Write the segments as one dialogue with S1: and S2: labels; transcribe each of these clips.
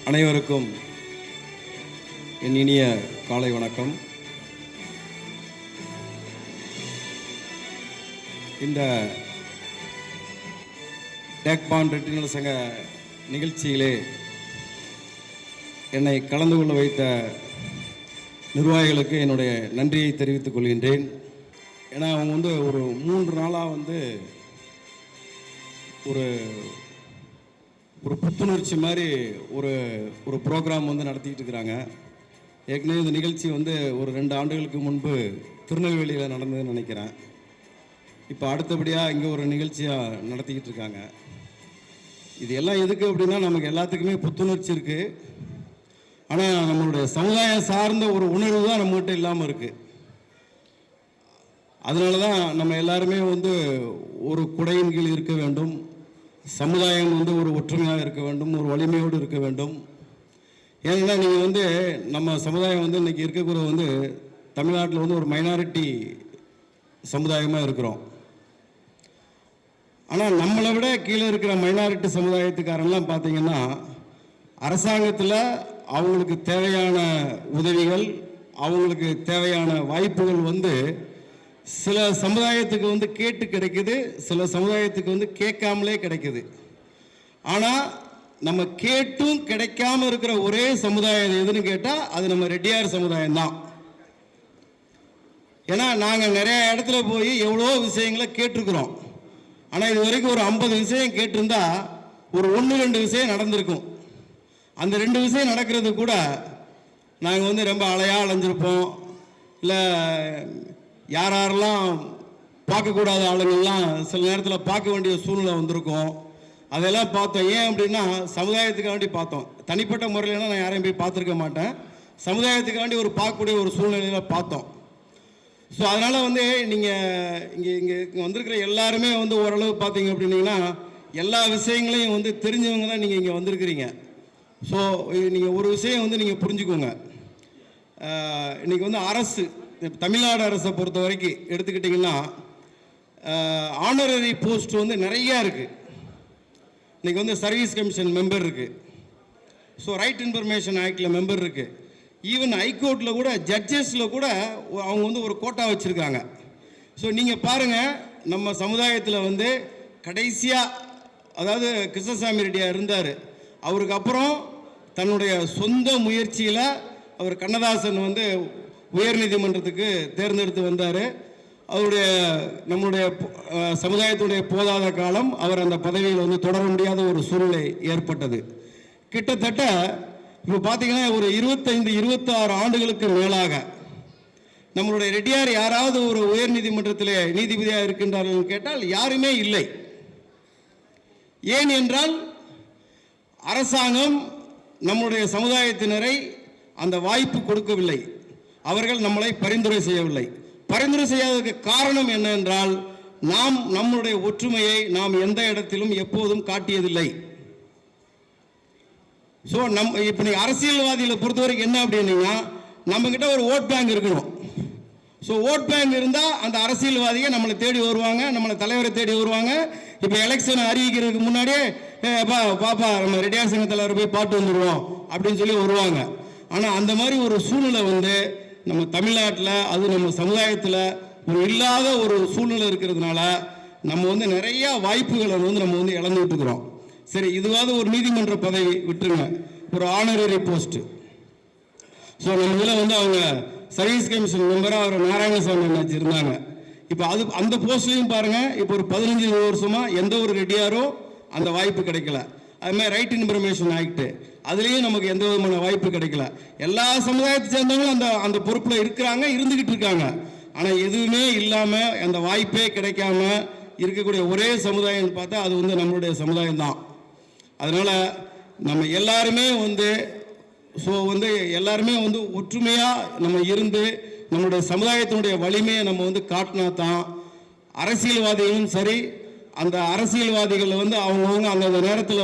S1: அனைவருக்கும் என் இனிய காலை வணக்கம். இந்த டேக்பான் ரெட்டினல் சங்க நிகழ்ச்சியிலே என்னை கலந்து கொள்ள வைத்த நிர்வாகிகளுக்கு என்னுடைய நன்றியை தெரிவித்துக் கொள்கின்றேன். ஏன்னா அவங்க ஒரு 3 நாளாக ஒரு ஒரு புத்துணர்ச்சி மாதிரி ஒரு ப்ரோக்ராம் நடத்திக்கிட்டு இருக்கிறாங்க. ஏற்கனவே இந்த நிகழ்ச்சி ஒரு 2 ஆண்டுகளுக்கு முன்பு திருநெல்வேலியில் நடந்ததுன்னு நினைக்கிறேன். இப்போ அடுத்தபடியாக இங்கே ஒரு நிகழ்ச்சியாக நடத்திக்கிட்டு இருக்காங்க. இது எல்லாம் எதுக்கு அப்படின்னா, நமக்கு எல்லாத்துக்குமே புத்துணர்ச்சி இருக்குது. ஆனால் நம்மளுடைய சமுதாயம் சார்ந்த ஒரு உணர்வு தான் நம்மகிட்ட இல்லாமல் இருக்குது. அதனால தான் நம்ம எல்லாருமே ஒரு குடையின் கீழ் இருக்க வேண்டும். சமுதாயம் ஒரு ஒற்றுமையாக இருக்க வேண்டும், ஒரு வலிமையோடு இருக்க வேண்டும். ஏன்னா நீங்கள் நம்ம சமுதாயம் இன்றைக்கி இருக்கக்கூடிய தமிழ்நாட்டில் ஒரு மைனாரிட்டி சமுதாயமாக இருக்கிறோம். ஆனால் நம்மளை விட கீழே இருக்கிற மைனாரிட்டி சமுதாயத்துக்காரெல்லாம் பார்த்தீங்கன்னா, அரசாங்கத்தில் அவங்களுக்கு தேவையான உதவிகள், அவங்களுக்கு தேவையான வாய்ப்புகள் சில சமுதாயத்துக்கு கேட்டு கிடைக்குது, சில சமுதாயத்துக்கு கேட்காமலே கிடைக்குது. ஆனால் நம்ம கேட்டும் கிடைக்காம இருக்கிற ஒரே சமுதாயம் எதுன்னு கேட்டால் அது நம்ம ரெட்டியார் சமுதாயம் தான். ஏன்னா நாங்கள் நிறைய இடத்துல போய் எவ்வளோ விஷயங்களை கேட்டிருக்கிறோம். ஆனால் இது வரைக்கும் ஒரு 50 விஷயம் கேட்டிருந்தா ஒரு 1-2 விஷயம் நடந்திருக்கும். அந்த 2 விஷயம் நடக்கிறது கூட நாங்கள் ரொம்ப அலைஞ்சிருப்போம். இல்லை யாரெல்லாம் பார்க்கக்கூடாத ஆளுங்கள்லாம் சில நேரத்தில் பார்க்க வேண்டிய சூழ்நிலை வந்திருக்கும். அதெல்லாம் பார்த்தோம். ஏன் அப்படின்னா, சமுதாயத்துக்காண்டி பார்த்தோம். தனிப்பட்ட முறையிலலாம் நான் யாரையும் போய் பார்த்துருக்க மாட்டேன். சமுதாயத்துக்காண்டி ஒரு பார்க்கக்கூடிய ஒரு சூழ்நிலையில் பார்த்தோம். ஸோ அதனால் நீங்கள் இங்கே வந்திருக்கிற எல்லாருமே ஓரளவு பார்த்தீங்க அப்படின்னீங்கன்னா, எல்லா விஷயங்களையும் தெரிஞ்சவங்க தான் நீங்கள் இங்கே வந்திருக்கிறீங்க. ஸோ நீங்கள் ஒரு விஷயம் நீங்கள் புரிஞ்சுக்கோங்க. இன்றைக்கி அரசு, தமிழ்நாடு அரசை பொறுத்த வரைக்கும் எடுத்துக்கிட்டிங்கன்னா, ஆனரரி போஸ்ட் நிறையா இருக்குது. இன்றைக்கி சர்வீஸ் கமிஷன் மெம்பர் இருக்குது. ஸோ ரைட் இன்ஃபர்மேஷன் ஆக்டில் மெம்பர் இருக்குது. ஈவன் ஹைகோர்ட்டில் கூட ஜட்ஜஸில் கூட அவங்க ஒரு கோட்டா வச்சுருக்காங்க. ஸோ நீங்கள் பாருங்கள், நம்ம சமுதாயத்தில் கடைசியாக, அதாவது கிருஷ்ணசாமி ரெட்டியார் இருந்தார். அவருக்கு அப்புறம் தன்னுடைய சொந்த முயற்சியில் அவர் கண்ணதாசன் உயர்நீதிமன்றத்துக்கு தேர்ந்தெடுத்து வந்தார். அவருடைய நம்முடைய சமுதாயத்துடைய போதாத காலம் அவர் அந்த பதவியில் தொடர முடியாத ஒரு சூழ்நிலை ஏற்பட்டது. கிட்டத்தட்ட இப்போ பார்த்தீங்கன்னா ஒரு 25-26 ஆண்டுகளுக்கு மேலாக நம்மளுடைய ரெட்டியார் யாராவது ஒரு உயர் நீதிமன்றத்தில் நீதிபதியாக இருக்கின்றார்கள் கேட்டால் யாருமே இல்லை. ஏன் என்றால், அரசாங்கம் நம்முடைய சமுதாயத்தினரை அந்த வாய்ப்பு கொடுக்கவில்லை. அவர்கள் நம்மளை பரிந்துரை செய்யவில்லை. பரிந்துரை செய்யாததற்கு காரணம் என்ன என்றால், நாம் நம்முடைய ஒற்றுமையை நாம் எந்த இடத்திலும் எப்போதும் காட்டியதில்லை. ஸோ இப்போ நீங்கள் அரசியல்வாதிகளை பொறுத்தவரைக்கும் என்ன அப்படின்னீங்கன்னா, நம்மக்கிட்ட ஒரு ஓட் பேங்க் இருக்கணும். ஸோ ஓட் பேங்க் இருந்தால் அந்த அரசியல்வாதிகள் நம்மளை தேடி வருவாங்க, நம்மளை தலைவரை தேடி வருவாங்க. இப்போ எலெக்ஷன் அறிவிக்கிறதுக்கு முன்னாடியே பாப்பா நம்ம ரெட்டியார் சங்க தலைவரை போய் பாட்டு வந்துடுவோம் அப்படின்னு சொல்லி வருவாங்க. ஆனால் அந்த மாதிரி ஒரு சூழ்நிலை நம்ம தமிழ்நாட்டில், அது நம்ம சமுதாயத்தில் இல்லாத ஒரு சூழ்நிலை இருக்கிறதுனால நம்ம நிறையா வாய்ப்புகளை நம்ம இழந்துட்டு இருக்கிறோம். சரி, இதுவாவது ஒரு நீதிமன்ற பதவி விட்டுருங்க, ஒரு ஆனரரி போஸ்ட்டு. ஸோ நம்ம இதில் அவங்க சர்வீஸ் கமிஷன் மெம்பராக அவர் நாராயணசாமி அண்ணாச்சி இருந்தாங்க. இப்போ அந்த போஸ்ட்லையும் பாருங்கள், இப்போ ஒரு 15-20 வருஷமாக எந்த ஒரு ரெட்டியாரோ அந்த வாய்ப்பு கிடைக்கல. அதுமாதிரி ரைட் இன்ஃபர்மேஷன் ஆக்ட், அதுலேயும் நமக்கு எந்த விதமான வாய்ப்பு கிடைக்கல. எல்லா சமுதாயத்தை சேர்ந்தவங்களும் அந்த பொறுப்பில் இருக்கிறாங்க, இருந்துக்கிட்டு இருக்காங்க. ஆனால் எதுவுமே இல்லாமல், அந்த வாய்ப்பே கிடைக்காம இருக்கக்கூடிய ஒரே சமுதாயம்னு பார்த்தா அது நம்மளுடைய சமுதாயம் தான். அதனால் நம்ம எல்லாருமே ஸோ எல்லாருமே ஒற்றுமையாக நம்ம இருந்து நம்மளுடைய சமுதாயத்தினுடைய வலிமையை நம்ம காட்டினா தான் அரசியல்வாதிகளும் சரி, அந்த அரசியல்வாதிகள் அவங்கவுங்க அந்த நேரத்தில்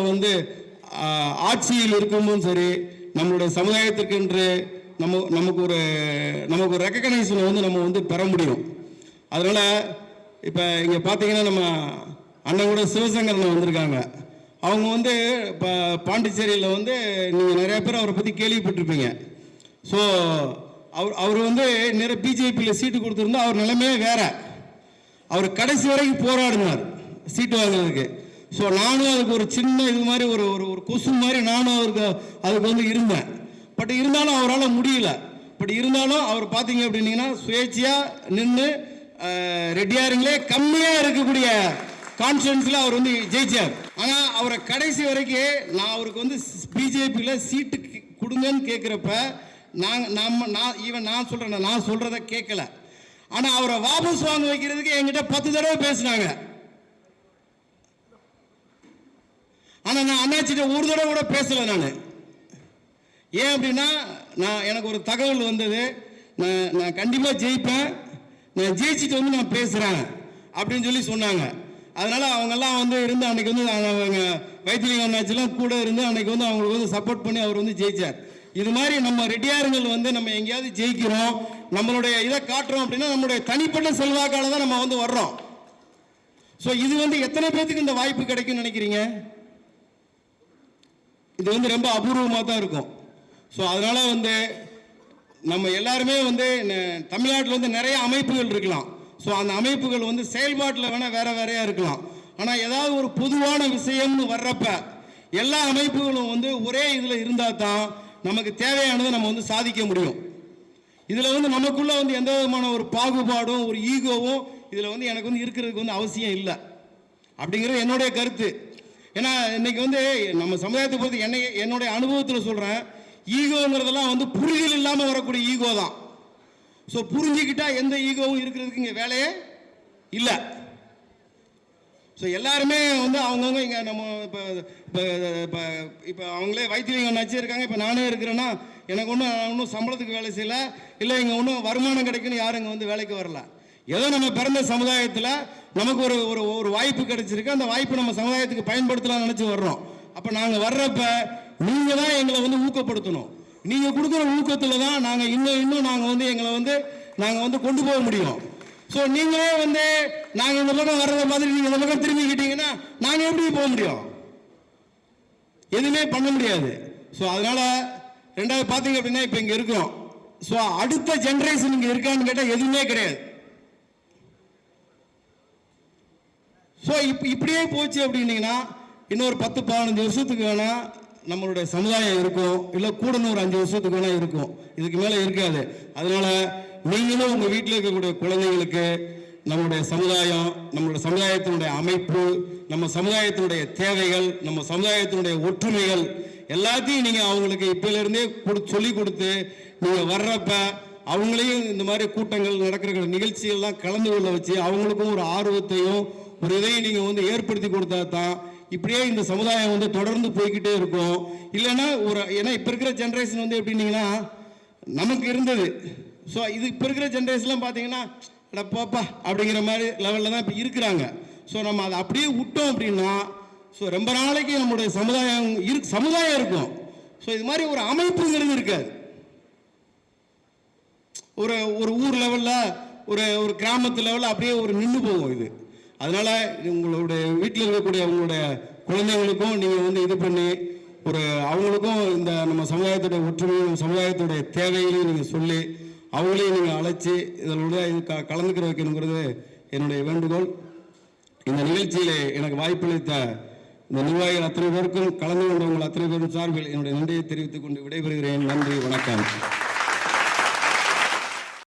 S1: ஆட்சியில் இருக்கும்போதும் சரி, நம்மளுடைய சமுதாயத்திற்கு என்று நமக்கு ஒரு ரெக்கக்னைசேஷனை நம்ம பெற முடியும். அதனால் இப்போ இங்கே பார்த்தீங்கன்னா, நம்ம அண்ணன் கூட சிவசங்கரன் வந்திருக்காங்க. அவங்க வந்து இப்போ பாண்டிச்சேரியில் வந்து நீங்கள் நிறைய பேர் அவரை பற்றி கேள்விப்பட்டிருப்பீங்க. ஸோ அவர் வந்து நிறைய பிஜேபியில் சீட்டு கொடுத்துருந்தா அவர் நிலைமையே வேற. அவர் கடைசி வரைக்கும் போராடினார் சீட்டு வாங்குறதுக்கு. ஸோ நானும் அதுக்கு ஒரு சின்ன இது மாதிரி ஒரு ஒரு கொசு மாதிரி நானும் அதுக்கு வந்து இருந்தேன். பட் இருந்தாலும் அவரால் முடியல. பட் இருந்தாலும் அவர் பார்த்தீங்க அப்படின்னீங்கன்னா சுயேட்சையாக நின்று ரெட்டியாருங்களே கம்மியாக இருக்கக்கூடிய கான்ஸ்டியூன்சியில் அவர் வந்து ஜெயிச்சார். ஆனால் அவரை கடைசி வரைக்கும் நான் அவருக்கு வந்து பிஜேபியில் சீட்டு கொடுங்கன்னு கேட்குறப்ப நான் சொல்கிறத கேட்கல. ஆனால் அவரை வாபஸ் வாங்க வைக்கிறதுக்கு என்கிட்ட 10 தடவை பேசினாங்க. ஆனால் நான் அண்ணாச்சிட்ட ஒரு தடவை கூட பேசலை. நான் ஏன் அப்படின்னா எனக்கு ஒரு தகவல் வந்தது, நான் கண்டிப்பாக ஜெயிப்பேன், நான் ஜெயிச்சுட்டு வந்து நான் பேசுகிறேன் அப்படின்னு சொல்லி சொன்னாங்க. அதனால் அவங்கெல்லாம் வந்து இருந்து அன்றைக்கி வந்து அவங்க வைத்திலிங்கம் அண்ணாச்சிலாம் கூட இருந்து அன்றைக்கி வந்து அவங்களுக்கு வந்து சப்போர்ட் பண்ணி அவர் வந்து ஜெயிச்சார். இது மாதிரி நம்ம ரெட்டியாருங்கள் வந்து நம்ம எங்கேயாவது ஜெயிக்கிறோம், நம்மளுடைய இதை காட்டுறோம் அப்படின்னா நம்மளுடைய தனிப்பட்ட செல்வாக்கால தான் நம்ம வந்து வர்றோம். ஸோ இது வந்து எத்தனை பேருக்கு இந்த வாய்ப்பு கிடைக்கும்னு நினைக்கிறீங்க? இது வந்து ரொம்ப அபூர்வமாக தான் இருக்கும். ஸோ அதனால் வந்து நம்ம எல்லாருமே வந்து தமிழ்நாட்டில் வந்து நிறைய அமைப்புகள் இருக்கலாம். ஸோ அந்த அமைப்புகள் வந்து செயல்பாட்டில் வேணால் வேற வேறையாக இருக்கலாம். ஆனால் ஏதாவது ஒரு பொதுவான விஷயம்னு வர்றப்ப எல்லா அமைப்புகளும் வந்து ஒரே இதில் இருந்தால் தான் நமக்கு தேவையானதை நம்ம வந்து சாதிக்க முடியும். இதில் வந்து நமக்குள்ளே வந்து எந்த விதமான ஒரு பாகுபாடும் ஒரு ஈகோவும் இதில் வந்து எனக்கு வந்து இருக்கிறதுக்கு வந்து அவசியம் இல்லை அப்படிங்கிறது என்னுடைய கருத்து. ஏன்னா இன்னைக்கு வந்து நம்ம சமுதாயத்தை பொறுத்து என்னுடைய அனுபவத்தில் சொல்கிறேன், ஈகோங்கிறதெல்லாம் வந்து புரிதல் இல்லாமல் வரக்கூடிய ஈகோ தான். ஸோ புரிஞ்சுக்கிட்டா எந்த ஈகோவும் இருக்கிறதுக்கு இங்கே வேலையே இல்லை. ஸோ எல்லாருமே வந்து அவங்கவுங்க இங்கே நம்ம இப்போ அவங்களே வைத்திலிங்கம் நச்சு இருக்காங்க, இப்போ நானே இருக்கிறேன்னா எனக்கு ஒன்றும் சம்பளத்துக்கு வேலை செய்யலை, இல்லை இங்கே ஒன்றும் வருமானம் கிடைக்குன்னு யாரும் இங்கே வந்து வேலைக்கு வரல. ஏதோ நம்ம பிறந்த சமுதாயத்தில் நமக்கு ஒரு ஒரு வாய்ப்பு கிடைச்சிருக்கு, அந்த வாய்ப்பு நம்ம சமுதாயத்துக்கு பயன்படுத்தலாம்னு நினச்சி வர்றோம். அப்போ நாங்கள் வர்றப்ப நீங்கள் தான் எங்களை வந்து ஊக்கப்படுத்தணும். நீங்கள் கொடுக்குற ஊக்கத்தில் தான் நாங்கள் இன்னும் நாங்கள் வந்து எங்களை வந்து நாங்கள் வந்து கொண்டு போக முடியும். ஸோ நீங்களே வந்து நாங்கள் இந்த பக்கம் வர்றத மாதிரி நீங்கள் இந்த பக்கம் திரும்பிக்கிட்டீங்கன்னா நாங்கள் எப்படி போக முடியும்? எதுவுமே பண்ண முடியாது. ஸோ அதனால் ரெண்டாவது பார்த்தீங்க அப்படின்னா இப்போ இங்கே இருக்கிறோம். ஸோ அடுத்த ஜென்ரேஷன் இங்கே இருக்கான்னு கேட்டால் எதுவுமே கிடையாது. ஸோ இப்படியே போச்சு அப்படின்னீங்கன்னா இன்னொரு 10-15 வருஷத்துக்கு வேணால் நம்மளுடைய சமுதாயம் இருக்கும், இல்லை கூட ஒரு 5 வருஷத்துக்கு வேணால் இருக்கும், இதுக்கு மேலே இருக்காது. அதனால் நீங்களும் உங்கள் வீட்டில் இருக்கக்கூடிய குழந்தைங்களுக்கு நம்மளுடைய சமுதாயம், நம்மளுடைய சமுதாயத்தினுடைய அமைப்பு, நம்ம சமுதாயத்தினுடைய தேவைகள், நம்ம சமுதாயத்தினுடைய ஒற்றுமைகள் எல்லாத்தையும் நீங்கள் அவங்களுக்கு இப்போலேருந்தே சொல்லி கொடுத்து நீங்கள் வர்றப்ப அவங்களையும் இந்த மாதிரி கூட்டங்கள் நடக்கிற நிகழ்ச்சிகள்லாம் கலந்து கொள்ள வச்சு அவங்களுக்கும் ஒரு ஆர்வத்தையும் ஒரு இதையும் நீங்கள் வந்து ஏற்படுத்தி கொடுத்தா தான் இப்படியே இந்த சமுதாயம் வந்து தொடர்ந்து போய்கிட்டே இருக்கும். இல்லைன்னா ஏன்னா இப்போ இருக்கிற ஜென்ரேஷன் வந்து எப்படின்னீங்கன்னா நமக்கு இருந்தது. ஸோ இது இப்போ இருக்கிற ஜென்ரேஷன்லாம் பார்த்தீங்கன்னா போப்பா அப்படிங்கிற மாதிரி லெவலில் தான் இப்போ இருக்கிறாங்க. ஸோ நம்ம அதை அப்படியே விட்டோம் அப்படின்னா ஸோ ரொம்ப நாளைக்கு நம்மளுடைய சமுதாயம் இருக்கும். ஸோ இது மாதிரி ஒரு அமைப்புங்கிறது இருக்காது. ஒரு ஊர் லெவலில் ஒரு கிராமத்து லெவலில் அப்படியே ஒரு நின்று போகும் இது. அதனால் உங்களுடைய வீட்டில் இருக்கக்கூடிய உங்களுடைய குழந்தைங்களுக்கும் நீங்கள் வந்து இது பண்ணி அவங்களுக்கும் இந்த நம்ம சமுதாயத்துடைய ஒற்றுமையும் சமுதாயத்துடைய தேவைகளையும் நீங்கள் சொல்லி அவங்களையும் நீங்கள் அழைச்சி இதனுடைய கலந்துக்கிற வைக்கணுங்கிறது என்னுடைய வேண்டுகோள். இந்த நிகழ்ச்சியில் எனக்கு வாய்ப்பளித்த இந்த நிர்வாகிகள் அத்தனை பேருக்கும் கலந்து கொண்டவங்கள் அத்தனை பேரும் சார்பில் என்னுடைய நன்றியை தெரிவித்துக் கொண்டு விடைபெறுகிறேன். நன்றி, வணக்கம்.